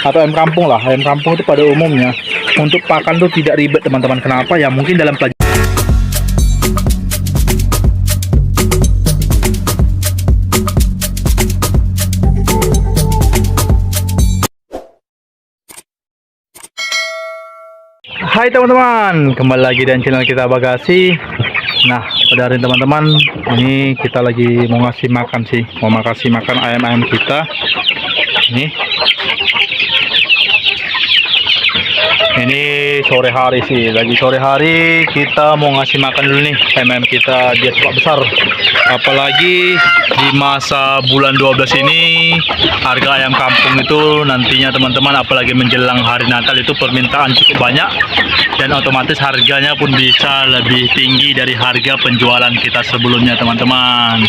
atau ayam kampung lah. Ayam kampung itu pada umumnya untuk pakan tuh tidak ribet teman-teman. Kenapa ya? Mungkin dalam pelajaran. Hai teman-teman, kembali lagi dengan channel kita Bagasi. Nah, pada hari ini teman-teman, ini kita lagi mau ngasih makan sih, mau kasih makan ayam-ayam kita. Ini sore hari sih, lagi sore hari kita mau ngasih makan dulu nih ayam-ayam kita biar cepat besar. Apalagi di masa bulan 12 ini harga ayam kampung itu nantinya teman-teman, apalagi menjelang hari Natal itu permintaan cukup banyak dan otomatis harganya pun bisa lebih tinggi dari harga penjualan kita sebelumnya teman-teman.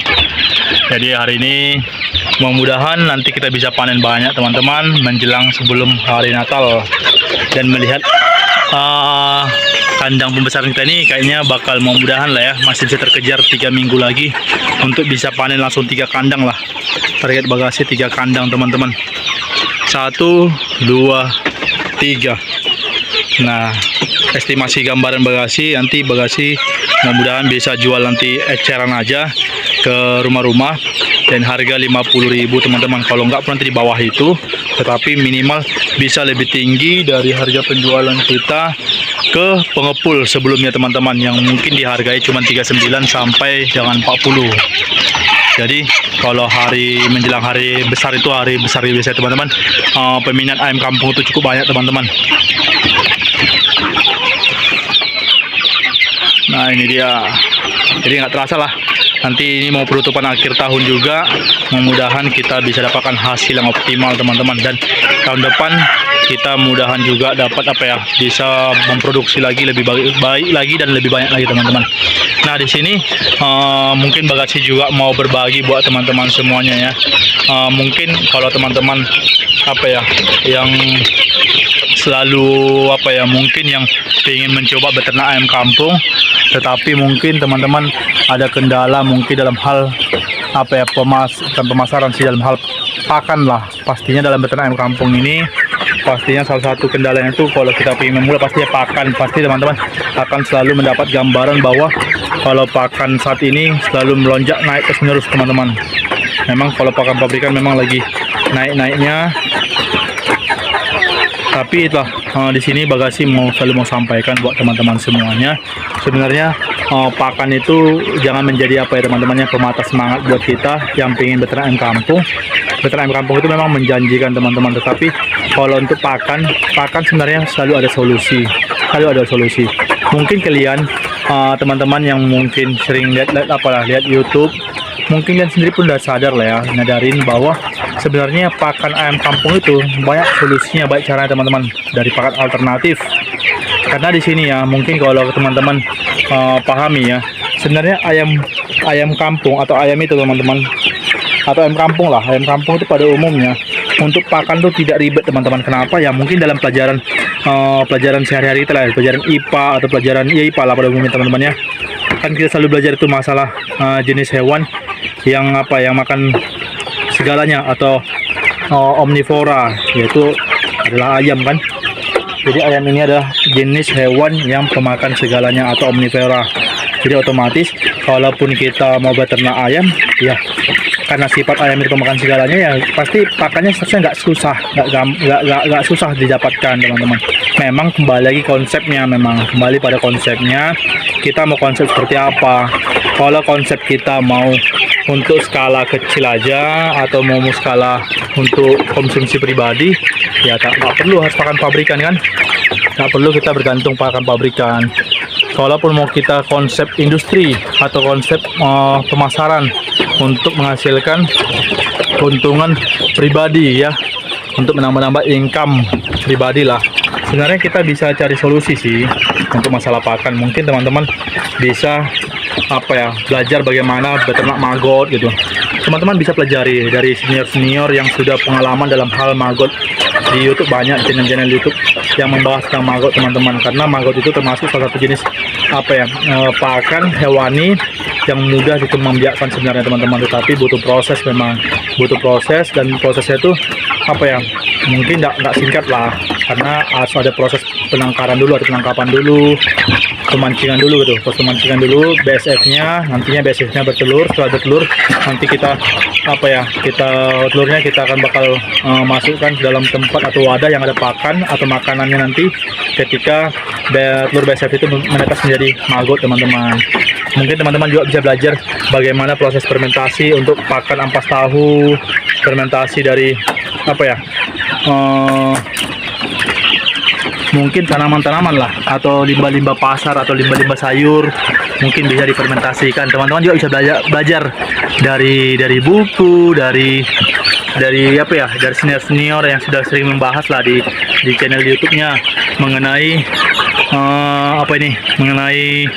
Jadi hari ini mudah-mudahan nanti kita bisa panen banyak teman-teman menjelang sebelum hari Natal. Dan melihat kandang pembesaran kita ini kayaknya bakal mudah-mudahan lah ya, masih bisa terkejar 3 minggu lagi untuk bisa panen langsung 3 kandang lah. Target Bagasi 3 kandang teman-teman, 1, 2, 3. Nah, estimasi gambaran Bagasi nanti Bagasi mudah-mudahan bisa jual nanti eceran aja ke rumah-rumah dan harga 50.000 teman-teman. Kalau enggak pun nanti di bawah itu, tetapi minimal bisa lebih tinggi dari harga penjualan kita ke pengepul sebelumnya teman-teman, yang mungkin dihargai cuma 39 sampai dengan 40. Jadi kalau hari menjelang hari besar itu, hari besar biasa teman-teman, peminat ayam kampung itu cukup banyak teman-teman. Nah ini dia, jadi nggak terasa lah, nanti ini mau penutupan akhir tahun juga, mudah-mudahan kita bisa dapatkan hasil yang optimal teman-teman. Dan tahun depan kita mudahan juga dapat bisa memproduksi lagi lebih baik lagi dan lebih banyak lagi teman-teman. Nah di sini mungkin Bagasi juga mau berbagi buat teman-teman semuanya ya. Mungkin kalau teman-teman yang selalu mungkin yang ingin mencoba beternak ayam kampung, tetapi mungkin teman-teman ada kendala mungkin dalam hal pemasaran sih, dalam hal pakan lah. Pastinya dalam beternak ayam kampung ini pastinya salah satu kendalanya itu kalau kita ingin memulai pastinya pakan. Pasti teman-teman akan selalu mendapat gambaran bahwa kalau pakan saat ini selalu melonjak naik terus menerus teman-teman. Memang kalau pakan pabrikan memang lagi naik-naiknya, tapi itulah di sini Bagasi selalu mau sampaikan buat teman-teman semuanya. Sebenarnya pakan itu jangan menjadi teman-temannya pemata semangat buat kita yang pengen beternak ayam kampung. Beternak ayam kampung itu memang menjanjikan teman-teman, tetapi kalau untuk pakan sebenarnya selalu ada solusi. Mungkin kalian teman-teman yang mungkin sering lihat YouTube, mungkin kalian sendiri pun udah sadar lah ya, nyadarin bahwa sebenarnya pakan ayam kampung itu banyak solusinya, baik caranya teman-teman, dari pakan alternatif. Karena di sini ya, mungkin kalau teman-teman pahami ya, sebenarnya ayam kampung atau ayam itu teman-teman, atau ayam kampung lah, ayam kampung itu pada umumnya untuk pakan tuh tidak ribet teman-teman. Kenapa ya? Mungkin dalam pelajaran sehari-hari kita lah, pelajaran IPA atau pelajaran IPA lah pada umumnya teman-teman ya, kan kita selalu belajar itu masalah jenis hewan yang makan segalanya atau omnivora, yaitu adalah ayam kan. Jadi ayam ini adalah jenis hewan yang pemakan segalanya atau omnivora. Jadi otomatis kalaupun kita mau beternak ayam ya, karena sifat ayam itu pemakan segalanya ya, pasti pakannya seharusnya nggak susah didapatkan teman-teman. Memang kembali lagi konsepnya, kembali pada konsepnya, kita mau konsep seperti apa. Kalau konsep kita mau untuk skala kecil aja atau mau skala untuk konsumsi pribadi ya, tak perlu harus pakan pabrikan kan, tak perlu kita bergantung pakan pabrikan. Kalaupun mau kita konsep industri atau konsep pemasaran untuk menghasilkan keuntungan pribadi ya, untuk menambah income pribadi lah, sebenarnya kita bisa cari solusi sih untuk masalah pakan. Mungkin teman-teman bisa belajar bagaimana beternak maggot gitu. Teman-teman bisa pelajari dari senior-senior yang sudah pengalaman dalam hal maggot. Di YouTube banyak channel-channel YouTube yang membahas tentang maggot teman-teman, karena maggot itu termasuk salah satu jenis pakan hewani yang mudah dikembang biakkan sebenarnya teman-teman, tetapi butuh proses, dan prosesnya itu mungkin nggak singkat lah, karena harus ada proses penangkaran dulu atau penangkapan dulu, pemancingan dulu gitu. Proses pemancingan dulu, BSF-nya, nantinya BSF-nya bertelur. Setelah bertelur nanti kita telurnya kita akan bakal masukkan ke dalam tempat atau wadah yang ada pakan atau makanannya nanti ketika telur BSF itu menetas menjadi maggot teman-teman. Mungkin teman-teman juga bisa belajar bagaimana proses fermentasi untuk pakan ampas tahu, fermentasi dari mungkin tanaman-tanaman lah, atau limbah-limbah pasar atau limbah-limbah sayur, mungkin bisa difermentasikan. Teman-teman juga bisa belajar dari buku, dari senior-senior yang sudah sering membahas lah di channel YouTube-nya mengenai mengenai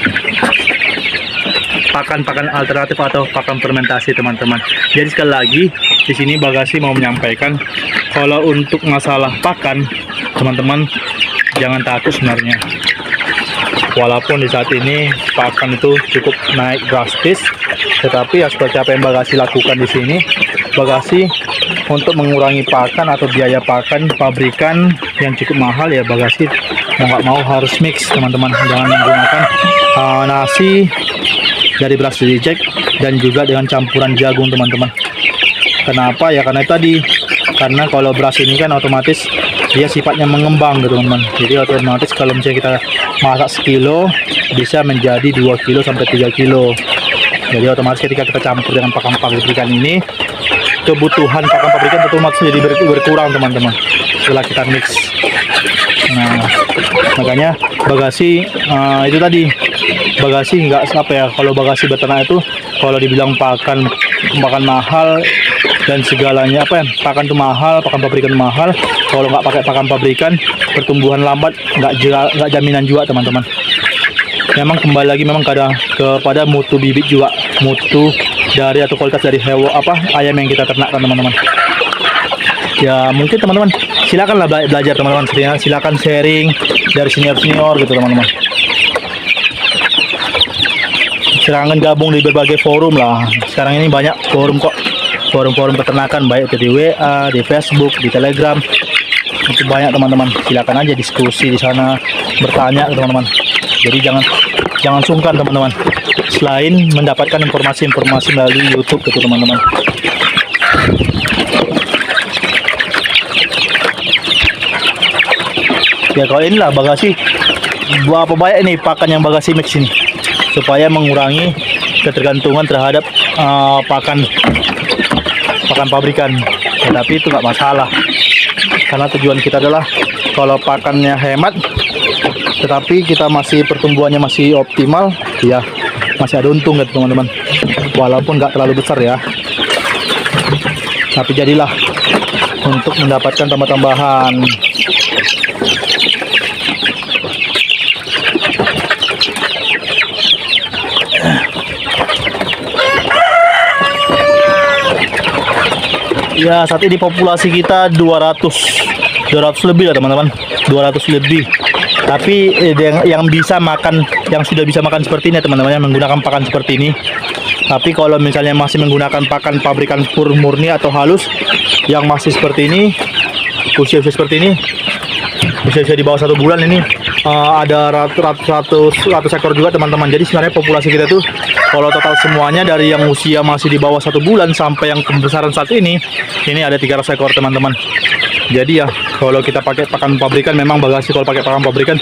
pakan-pakan alternatif atau pakan fermentasi teman-teman. Jadi sekali lagi di sini Bagasi mau menyampaikan kalau untuk masalah pakan teman-teman jangan takut sebenarnya. Walaupun di saat ini pakan itu cukup naik drastis, tetapi ya seperti apa yang Bagasi lakukan di sini, Bagasi untuk mengurangi pakan atau biaya pakan pabrikan yang cukup mahal ya Bagasi mau nggak mau harus mix teman-teman. Jangan menggunakan nasi dari beras reject dan juga dengan campuran jagung teman-teman. Kenapa ya? Karena kalau beras ini kan otomatis dia sifatnya mengembang gitu teman-teman. Jadi otomatis kalau misalnya kita masak sekilo bisa menjadi 2 kilo sampai 3 kilo. Jadi otomatis ketika kita campur dengan pakan pabrikan ini, kebutuhan pakan pabrikan otomatis jadi berkurang teman-teman setelah kita mix. Nah, makanya Bagasi itu tadi Bagasi nggak kalau Bagasi beternak itu kalau dibilang pakan mahal dan segalanya pakan itu mahal, pakan pabrikan mahal. Kalau nggak pakai pakan pabrikan, pertumbuhan lambat, nggak jaminan juga teman-teman. Memang kembali lagi kepada mutu bibit juga, mutu dari atau kualitas dari ayam yang kita ternakkan teman-teman. Ya mungkin teman-teman silakanlah belajar teman-teman, silakan sharing dari senior-senior gitu teman-teman. Silakan gabung di berbagai forum lah. Sekarang ini banyak forum kok, forum-forum peternakan, baik itu di WA, di Facebook, di Telegram. Itu banyak teman-teman. Silakan aja diskusi di sana, bertanya teman-teman. Jadi jangan sungkan teman-teman. Selain mendapatkan informasi-informasi melalui YouTube gitu teman-teman. Ya kalau inilah Bagasi berapa banyak ini pakan yang Bagasi mix ini supaya mengurangi ketergantungan terhadap pakan pabrikan. Tetapi itu nggak masalah karena tujuan kita adalah kalau pakannya hemat tetapi kita pertumbuhannya masih optimal, ya masih ada untung gitu teman-teman, walaupun nggak terlalu besar ya, tapi jadilah untuk mendapatkan tambah-tambahan. Ya saat ini populasi kita 200 lebih lah teman-teman, 200 lebih. Tapi yang sudah bisa makan seperti ini teman-teman, yang menggunakan pakan seperti ini. Tapi kalau misalnya masih menggunakan pakan pabrikan pur murni atau halus yang masih seperti ini, usia-usia seperti ini, usia di bawah 1 bulan ini, ada ratus ekor juga teman-teman. Jadi sebenarnya populasi kita tuh kalau total semuanya dari yang usia masih di bawah 1 bulan sampai yang kebesaran saat ini ada 300 ekor teman-teman. Jadi ya kalau kita pakai pakan pabrikan, memang Bagasi kalau pakai pakan pabrikan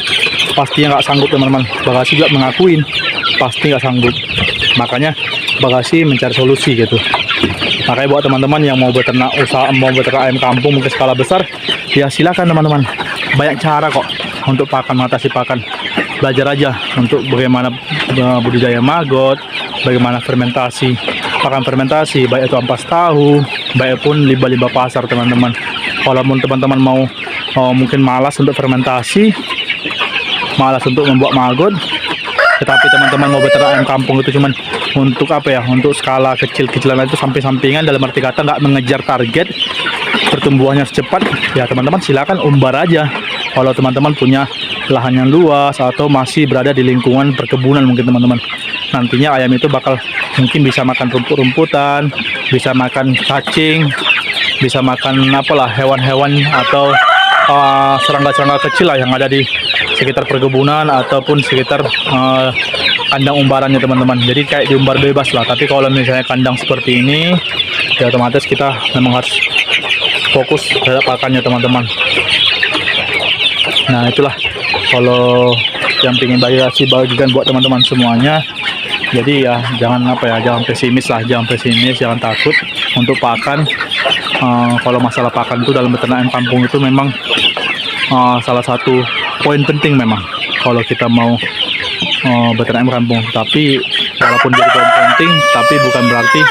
pastinya nggak sanggup teman-teman. Bagasi juga mengakuin pasti nggak sanggup. Makanya Bagasi mencari solusi gitu. Makanya buat teman-teman yang mau beternak ayam kampung mungkin skala besar, ya silakan teman-teman. Banyak cara kok untuk mengatasi pakan. Belajar aja untuk bagaimana budidaya maggot, bagaimana fermentasi, pakan fermentasi, baik itu ampas tahu, baik pun limbah-limbah pasar teman-teman. Kalau teman-teman mau mungkin malas untuk fermentasi, malas untuk membuat maggot, tetapi teman-teman mau beternak ayam kampung itu cuman untuk untuk skala kecil-kecilan itu sampai sampingan, dalam arti kata nggak mengejar target pertumbuhannya secepat, ya teman-teman silakan umbar aja. Kalau teman-teman punya lahan yang luas atau masih berada di lingkungan perkebunan mungkin teman-teman, nantinya ayam itu bakal mungkin bisa makan rumput-rumputan, bisa makan cacing, bisa makan apalah hewan-hewan atau serangga-serangga kecil lah yang ada di sekitar perkebunan ataupun sekitar kandang umbarannya teman-teman. Jadi kayak diumbar bebas lah. Tapi kalau misalnya kandang seperti ini, ya otomatis kita memang harus fokus terhadap pakannya teman-teman. Nah itulah kalau yang ingin bagikan buat teman-teman semuanya. Jadi ya jangan jangan pesimis lah, jangan takut untuk pakan. Kalau masalah pakan itu dalam peternakan kampung itu memang salah satu poin penting memang kalau kita mau beternak kampung. Tapi walaupun jadi poin penting, tapi bukan berarti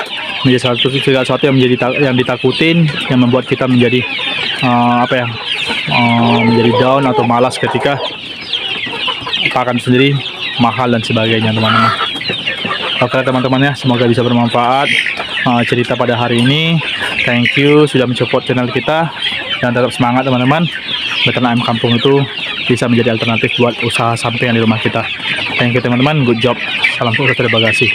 menjadi sesuatu yang ditakutin, yang membuat kita menjadi menjadi down atau malas ketika pakan sendiri mahal dan sebagainya teman-teman. Oke teman-teman ya, semoga bisa bermanfaat cerita pada hari ini. Thank you sudah mensupport channel kita, dan tetap semangat teman-teman. Beternak ayam kampung itu bisa menjadi alternatif buat usaha sampingan di rumah kita. Thank you teman-teman, good job. Salam sukses dari Bagasi.